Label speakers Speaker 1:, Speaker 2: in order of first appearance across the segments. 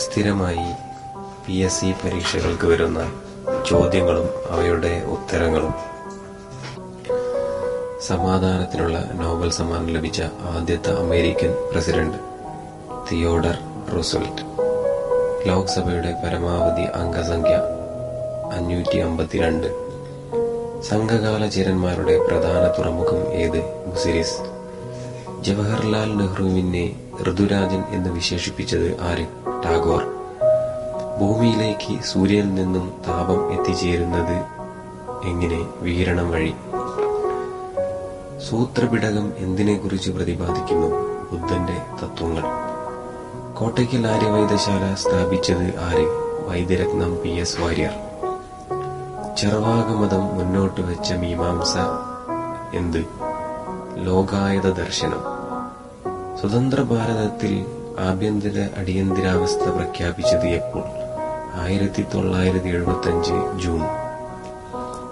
Speaker 1: സ്ഥിരമായി PSC പരീക്ഷകൾക്ക് വരുന്ന ചോദ്യങ്ങളും അവയുടെ ഉത്തരങ്ങളും. സമാധാനത്തിനുള്ള നോബൽ സമ്മാനം ലഭിച്ച ആദ്യത്തെ അമേരിക്കൻ പ്രസിഡന്റ് തിയോഡർ റൂസ്വെൽറ്റ്. ലോക്സഭയുടെ പരമാവധി അംഗസംഖ്യ 552. സംഘകാല ചീരന്മാരുടെ പ്രധാന തുറമുഖം ഏത്? മുസിരിസ്. ജവഹർലാൽ നെഹ്റുവിനെ ഋതുരാജൻ എന്ന് വിശേഷിപ്പിച്ചത് ആര്? ടാഗോർ. ഭൂമിയിലേക്ക് സൂര്യനിൽ നിന്നും താപം എത്തിച്ചേരുന്നത് എങ്ങനെ? വികിരണം വഴി. സൂത്രപിടകം എന്തിനെക്കുറിച്ച് പ്രതിപാദിക്കുന്നു? ബുദ്ധന്റെ തത്വങ്ങൾ. കോട്ടയ്ക്കൽ ആര്യവൈദ്യശാല സ്ഥാപിച്ചത് ആര്? വൈദ്യരത്നം PS വാര്യർ. ചർവാകമതം മുന്നോട്ട് വെച്ച മീമാംസ എന്ത്? ലോകായത ദർശനം. സ്വതന്ത്ര ഭാരതത്തിൽ ആഭ്യന്തര അടിയന്തരാവസ്ഥ പ്രഖ്യാപിച്ചത് എപ്പോൾ? 1975 ജൂൺ.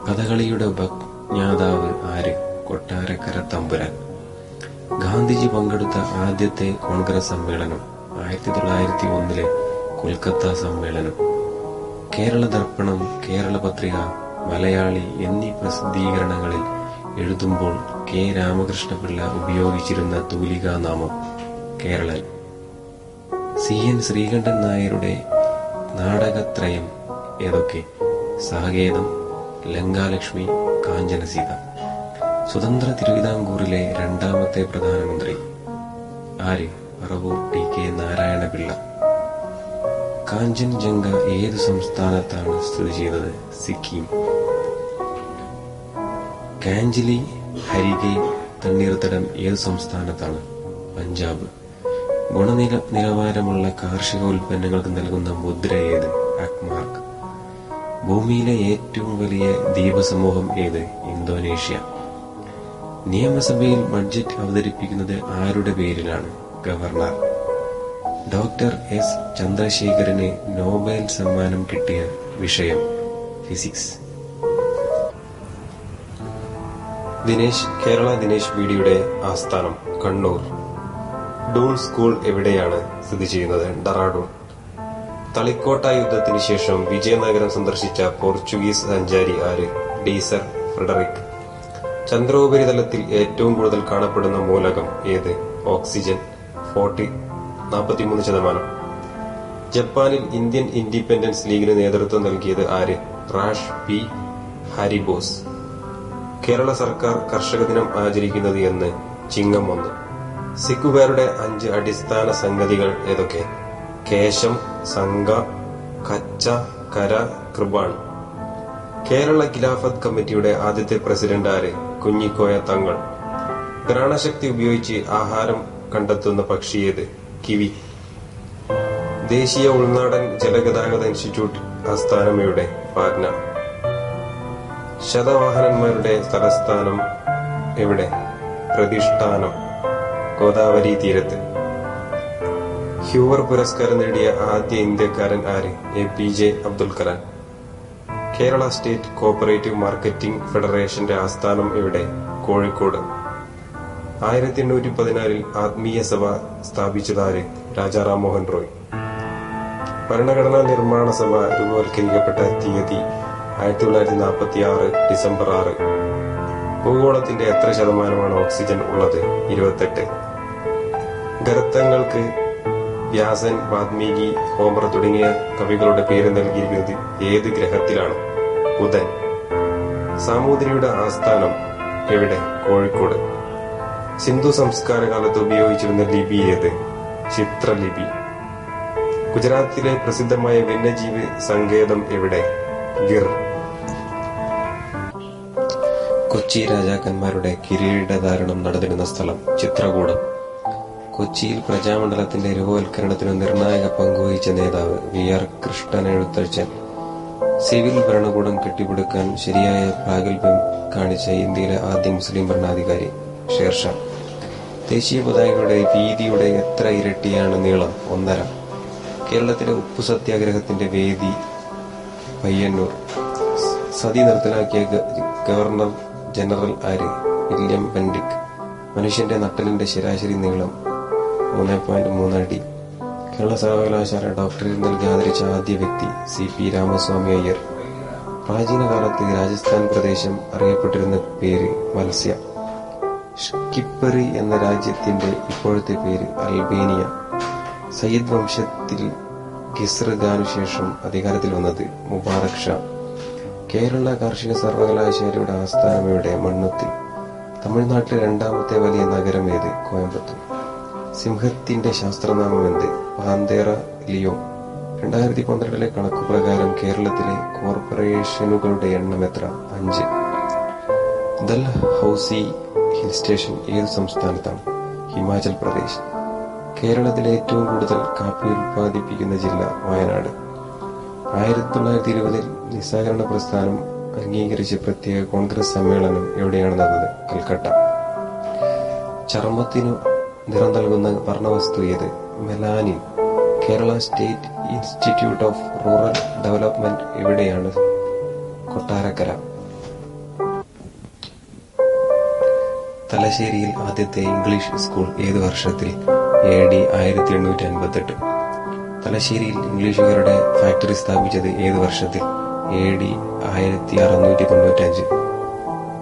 Speaker 1: കഥകളിയുടെ ഉപജ്ഞാതാവ് ആര്? കൊട്ടാരക്കര തമ്പുരാൻ. ഗാന്ധിജി പങ്കെടുത്ത ആദ്യത്തെ കോൺഗ്രസ് സമ്മേളനം 1901 കൊൽക്കത്ത സമ്മേളനം. കേരള ദർപ്പണം, കേരള പത്രിക, മലയാളി എന്നീ പ്രസിദ്ധീകരണങ്ങളിൽ എഴുതുമ്പോൾ K. രാമകൃഷ്ണപിള്ള ഉപയോഗിച്ചിരുന്ന തൂലികാനാമം കേരളൻ. CN ശ്രീകണ്ഠൻ നായരുടെ നാടകത്രയം ഏതൊക്കെ? സാകേതം, ലങ്കാലക്ഷ്മി, കാഞ്ചനസീത. സ്വതന്ത്ര തിരുവിതാംകൂറിലെ രണ്ടാമത്തെ പ്രധാനമന്ത്രി ആര്? പറവൂർ TK നാരായണപിള്ള. കാഞ്ചൻജംഗ ഏതു സംസ്ഥാനത്താണ് സ്ഥിതി ചെയ്യുന്നത്? സിക്കിം. കാഞ്ചലി ഹരികെ തണ്ണീർത്തടം ഏതു സംസ്ഥാനത്താണ്? പഞ്ചാബ്. ഗുണനിലവാരമുള്ള കാർഷിക ഉൽപ്പന്നങ്ങൾക്ക് നൽകുന്ന മുദ്ര ഏത്? അക്മാർക്ക്. ഭൂമിയിലെ ഏറ്റവും വലിയ ദ്വീപസമൂഹം ഏത്? ഇന്തോനേഷ്യ. നിയമസഭയിൽ ബഡ്ജറ്റ് അവതരിപ്പിക്കുന്നത് ആരുടെ പേരിലാണ്? ഗവർണർ. Doctor S. ചന്ദ്രശേഖരന് നോബൽ സമ്മാനം കിട്ടിയ വിഷയം ഫിസിക്സ്. ദിനേശ്. കേരള ദിനേശ് ബീഡിയുടെ ആസ്ഥാനം കണ്ണൂർ. ഡൂൺ സ്കൂൾ എവിടെയാണ് സ്ഥിതി ചെയ്യുന്നത്? ഡറാഡൂൺ. തളിക്കോട്ട യുദ്ധത്തിന് ശേഷം വിജയനഗരം സന്ദർശിച്ച പോർച്ചുഗീസ് സഞ്ചാരി ആര്? Deezer Frederick. ചന്ദ്രോപരിതലത്തിൽ ഏറ്റവും കൂടുതൽ കാണപ്പെടുന്ന മൂലകം ഏത്? ഓക്സിജൻ 43%. ജപ്പാനിൽ ഇന്ത്യൻ ഇൻഡിപെൻഡൻസ് ലീഗിന് നേതൃത്വം നൽകിയത് ആര്? Rash P. ഹാരിബോസ്. കേരള സർക്കാർ കർഷക ദിനം ആചരിക്കുന്നത് എന്ന്? ചിങ്ങം 1. സിഖുകാരുടെ 5 അടിസ്ഥാന സംഗതികൾ ഏതൊക്കെ? കേശം, സംഘ, കച്ച, കര, കൃപാൺ. കേരള ഖിലാഫത്ത് കമ്മിറ്റിയുടെ ആദ്യത്തെ പ്രസിഡന്റ് ആര്? കുഞ്ഞിക്കോയ തങ്ങൾ. ഘ്രാണശക്തി ഉപയോഗിച്ച് ആഹാരം കണ്ടെത്തുന്ന പക്ഷി ഏത്? കിവി. ദേശീയ ഉൾനാടൻ ജലഗതാഗത ഇൻസ്റ്റിറ്റ്യൂട്ട് ആസ്ഥാനം എവിടെ? പാറ്റ്ന. ശതവാഹനന്മാരുടെ തലസ്ഥാനം എവിടെ? പ്രതിഷ്ഠാനം. ഗോദാവരി തീരത്ത്. ഹ്യൂവർ പുരസ്കാരം നേടിയ ആദ്യ ഇന്ത്യക്കാരൻ ആര്? APJ Abdul Kalam. Kerala state cooperative marketing ഫെഡറേഷന്റെ ആസ്ഥാനം എവിടെ? കോഴിക്കോട്. 1814 ആത്മീയ സഭ സ്ഥാപിച്ചതാര്? രാജാ റാംമോഹൻ റോയ്. ഭരണഘടനാ നിർമ്മാണ സഭ രൂപവൽക്കരിക്കപ്പെട്ട തീയതി 1946 ഡിസംബർ 6. ഭൂഗോളത്തിന്റെ എത്ര ശതമാനമാണ് ഓക്സിജൻ ഉള്ളത്? 28. ഗ്രന്ഥങ്ങൾക്ക് വ്യാസൻ, വാൽമീകി, ഹോമർ തുടങ്ങിയ കവികളുടെ പേര് നൽകിയിരിക്കുന്നത് ഏത് ഗ്രഹത്തിലാണ്? ബുധൻ. സാമൂതിരിയുടെ ആസ്ഥാനം എവിടെ? കോഴിക്കോട്. സിന്ധു സംസ്കാര കാലത്ത് ഉപയോഗിച്ചിരുന്ന ലിപി ഏത്? ചിത്രലിപി. ഗുജറാത്തിലെ പ്രസിദ്ധമായ വന്യജീവി സങ്കേതം എവിടെ? ഗിർ. കൊച്ചി രാജാക്കന്മാരുടെ കിരീടധാരണം നടന്നിരുന്ന സ്ഥലം? ചിത്രകൂടം. കൊച്ചിയിൽ പ്രജാമണ്ഡലത്തിന്റെ രൂപവൽക്കരണത്തിന് നിർണായക പങ്കുവഹിച്ച നേതാവ്? VR കൃഷ്ണനെഴുത്തച്ഛൻ. സിവിൽ ഭരണകൂടം കെട്ടിപ്പടുക്കാൻ ശരിയായ പ്രാഗൽഭ്യം കാണിച്ച ഇന്ത്യയിലെ ആദ്യ മുസ്ലിം ഭരണാധികാരി? ഷേർഷാ. ദേശീയ പതാകയുടെ വീതിയുടെ എത്ര ഇരട്ടിയാണ് നീളം? 1.5. കേരളത്തിലെ ഉപ്പു സത്യാഗ്രഹത്തിന്റെ വേദി? പയ്യന്നൂർ. സതി നിർത്തലാക്കിയ ഗവർണർ ജനറൽ ആര്? William Bentinck. മനുഷ്യന്റെ നട്ടലിന്റെ ശരാശരി നീളം 3.3 അടി. കേരള സർവകലാശാല ഡോക്ടറേറ്റ് നൽകി ആദരിച്ച ആദ്യ വ്യക്തി CP രാമസ്വാമി അയ്യർ. പ്രാചീന കാലത്ത് രാജസ്ഥാൻ പ്രദേശം അറിയപ്പെട്ടിരുന്ന പേര് മത്സ്യ. സ്കിപ്പറി എന്ന രാജ്യത്തിന്റെ ഇപ്പോഴത്തെ പേര് അൽബേനിയ. സയ്യിദ് വംശത്തിൽ ഖിസ്ർ ഖാനു ശേഷം അധികാരത്തിൽ വന്നത് മുബാറക് ഷാ. കേരള കാർഷിക സർവകലാശാലയുടെ ആസ്ഥാനം എവിടെ? മണ്ണുത്തി. തമിഴ്നാട്ടിലെ രണ്ടാമത്തെ വലിയ നഗരം ഏത്? കോയമ്പത്തൂർ. സിംഹത്തിന്റെ ശാസ്ത്രനാമം എന്ത്? പാന്തേറ ലിയോ. 2012 കണക്കുപ്രകാരം കേരളത്തിലെ കോർപ്പറേഷനുകളുടെ എണ്ണം എത്ര? 5. ഡൽഹൌസി ഹിൽ സ്റ്റേഷൻ ഏത് സംസ്ഥാനത്താണ്? ഹിമാചൽ പ്രദേശ്. കേരളത്തിലെ ഏറ്റവും കൂടുതൽ കാപ്പി ഉൽപ്പാദിപ്പിക്കുന്ന ജില്ല? വയനാട്. 1920 നിസ്സഹകരണ പ്രസ്ഥാനം അംഗീകരിച്ച് പ്രത്യേക കോൺഗ്രസ് സമ്മേളനം എവിടെയാണ് നടന്നത്? കൽക്കട്ട. ചർമ്മത്തിനു നിറം നൽകുന്ന വർണ്ണവസ്തു ഏത്? Melanin. Kerala state institute of rural development എവിടെയാണ്? കൊട്ടാരക്കര. തലശ്ശേരിയിൽ ആദ്യത്തെ ഇംഗ്ലീഷ് സ്കൂൾ ഏത് വർഷത്തിൽ? AD 1858. തലശ്ശേരിയിൽ ഇംഗ്ലീഷുകാരുടെ ഫാക്ടറി സ്ഥാപിച്ചത് ഏത് വർഷത്തിൽ? AD 1695.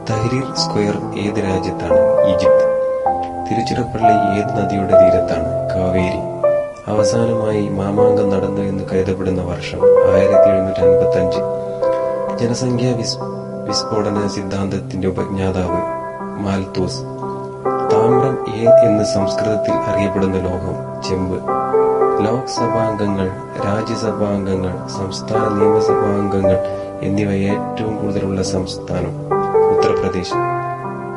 Speaker 1: തഹ്രീർ സ്ക്വയർ ഏത് രാജ്യത്താണ്? ഈജിപ്ത്. തിരുച്ചിറപ്പള്ളി ഏത് നദിയുടെ തീരത്താണ്? കാവേരി. അവസാനമായി മാമാങ്കം നടന്നു എന്ന് കരുതപ്പെടുന്ന വർഷം? 1755. ജനസംഖ്യാ വിസ്ഫോടന സിദ്ധാന്തത്തിന്റെ ഉപജ്ഞാതാവ്? മാൽത്തൂസ്. താമ്രം എന്ന് സംസ്കൃതത്തിൽ അറിയപ്പെടുന്ന ലോഹം? ചെമ്പ്. ലോക്സഭാംഗങ്ങൾ, രാജ്യസഭാംഗങ്ങൾ, സംസ്ഥാന നിയമസഭാംഗങ്ങൾ എന്നിവ ഏറ്റവും കൂടുതലുള്ള സംസ്ഥാനം? ഉത്തർപ്രദേശ്.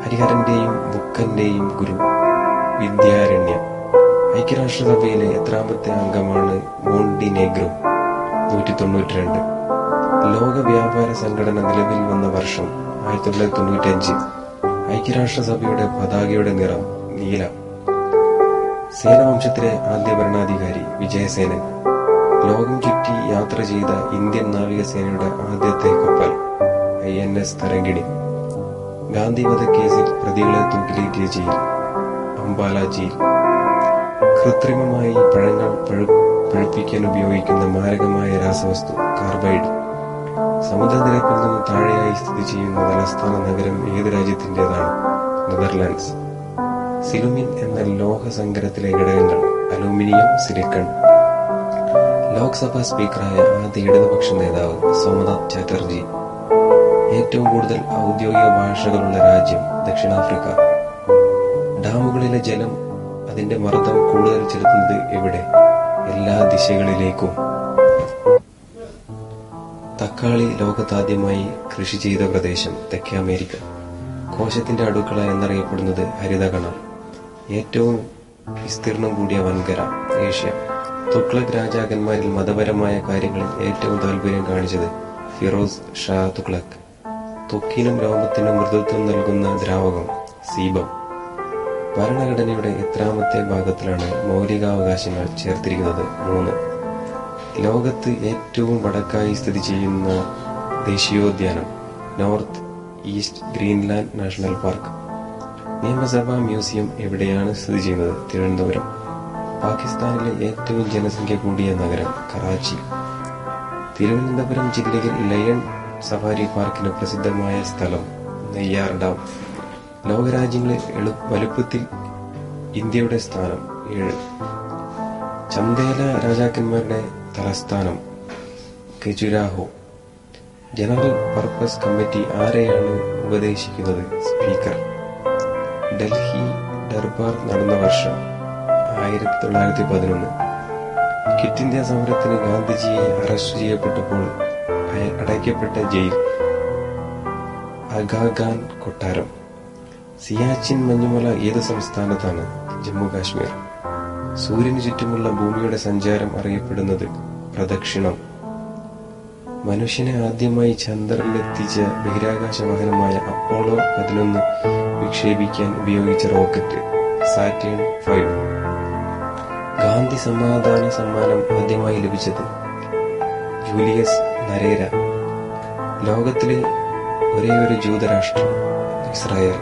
Speaker 1: ഹരിഹരന്റെയും ബുക്കന്റെയും ഗുരു? വിദ്യാരണ്യ. ഐക്യരാഷ്ട്രസഭയിലെ എത്രാമത്തെ അംഗമാണ് മോണ്ടിനെഗ്രോ? 192. ലോക വ്യാപാര സംഘടന നിലവിൽ വന്ന വർഷം? 1995. ഐക്യരാഷ്ട്രസഭയുടെ പതാകയുടെ നിറം? നീല. സേനവംശത്തിലെ ആദ്യ ഭരണാധികാരി? വിജയസേനൻ. ലോകം ചുറ്റി യാത്ര ചെയ്ത ഇന്ത്യൻ നാവികസേനയുടെ ആദ്യത്തെ കപ്പൽ? INS തരങ്കിണി. ഗാന്ധി വധക്കേസിൽ പ്രതികളെ തൂക്കിലേറ്റിയ ജയിൽ? അംബാല ജയിൽ. കൃത്രിമമായി പഴങ്ങൾ പഴുപ്പിക്കാൻ ഉപയോഗിക്കുന്ന മാരകമായ രാസവസ്തു? കാർബൈഡ്. സമുദ്രനിരപ്പിൽ നിന്ന് താഴെയായി സ്ഥിതി ചെയ്യുന്ന തലസ്ഥാന നഗരം ഏത് രാജ്യത്തിന്റേതാണ്? നെതർലാൻഡ്സ്. സിലുമിൻ എന്ന ലോഹസങ്കരത്തിലെ ഘടകങ്ങൾ? Aluminium, silicon. ലോക്സഭാ സ്പീക്കറായ ആദ്യ ഇടതുപക്ഷ നേതാവ്? സോമനാഥ് ചാറ്റർജി. ഏറ്റവും കൂടുതൽ ഔദ്യോഗിക ഭാഷകളുള്ള രാജ്യം? ദക്ഷിണാഫ്രിക്ക. ഡാമുകളിലെ ജലം അതിന്റെ മർദ്ദം കൂടുതൽ ചെലുത്തുന്നത് എവിടെ? എല്ലാ ദിശകളിലേക്കും. തക്കാളി ലോകത്താദ്യമായി കൃഷി ചെയ്ത പ്രദേശം? തെക്കേ അമേരിക്ക. കോശത്തിന്റെ അടുക്കള എന്നറിയപ്പെടുന്നത് ഹരിതകണം. ഏറ്റവും വിസ്തീർണം കൂടിയ വൻകര? ഏഷ്യ. തുഗ്ലക് രാജാക്കന്മാരിൽ മതപരമായ കാര്യങ്ങളിൽ ഏറ്റവും താല്പര്യം കാണിച്ചത്? ഫിറോസ് ഷാ തുഗ്ലക്. ത്വക്കിനും രോമത്തിനും മൃദുത്വം നൽകുന്ന ദ്രാവകം? സീബം. ഭരണഘടനയുടെ എത്രാമത്തെ ഭാഗത്തിലാണ് മൗലികാവകാശങ്ങൾ ചേർത്തിരിക്കുന്നത്? 3. ലോകത്ത് ഏറ്റവും വടക്കായി സ്ഥിതി ചെയ്യുന്ന ദേശീയോദ്യാനം? North east Greenland national park. നിയമസഭാ മ്യൂസിയം എവിടെയാണ് സ്ഥിതി ചെയ്യുന്നത്? തിരുവനന്തപുരം. പാകിസ്ഥാനിലെ ഏറ്റവും ജനസംഖ്യ കൂടിയ നഗരം? കറാച്ചി. തിരുവനന്തപുരം ജില്ലയിൽ ലയൺ സഫാരി പാർക്കിന് പ്രസിദ്ധമായ സ്ഥലം? നെയ്യാർ ഡാം. ലോകരാജ്യങ്ങളിൽ വലുപ്പത്തിൽ ഇന്ത്യയുടെ സ്ഥാനം? 7. ചന്ദേല രാജാക്കന്മാരുടെ തലസ്ഥാനം? ഖജുരാഹോ. ജനറൽ പർപ്പസ് കമ്മിറ്റി ആരെയാണ് ഉപദേശിക്കുന്നത്? സ്പീക്കർ. ഡൽഹി ദർബാർ നടന്ന വർഷം? 1911. ക്വിറ്റ് ഇന്ത്യ സമരത്തിന് ഗാന്ധിജിയെ അറസ്റ്റ് ചെയ്യപ്പെട്ടപ്പോൾ അടയ്ക്കപ്പെട്ട ജയിൽ? അഗാഖാൻ കൊട്ടാരം. സിയാച്ചിൻ മഞ്ഞുമല ഏത് സംസ്ഥാനത്താണ്? ജമ്മു കാശ്മീർ. സൂര്യന് ചുറ്റുമുള്ള ഭൂമിയുടെ സഞ്ചാരം അറിയപ്പെടുന്നത്? പ്രദക്ഷിണം. മനുഷ്യനെ ആദ്യമായി ചന്ദ്രനിലെത്തിച്ച ബഹിരാകാശ വാഹനമായ അപ്പോളോ 11 വിക്ഷേപിക്കാൻ ഉപയോഗിച്ച റോക്കറ്റ്? സാറ്റേൺ 5. ഗാന്ധി സമാധാന സമ്മാനം ആദ്യമായി ലഭിച്ചത്? ജൂലിയസ് നരേര. ലോകത്തിലെ ഒരേയൊരു ജൂതരാഷ്ട്രം? ഇസ്രായേൽ.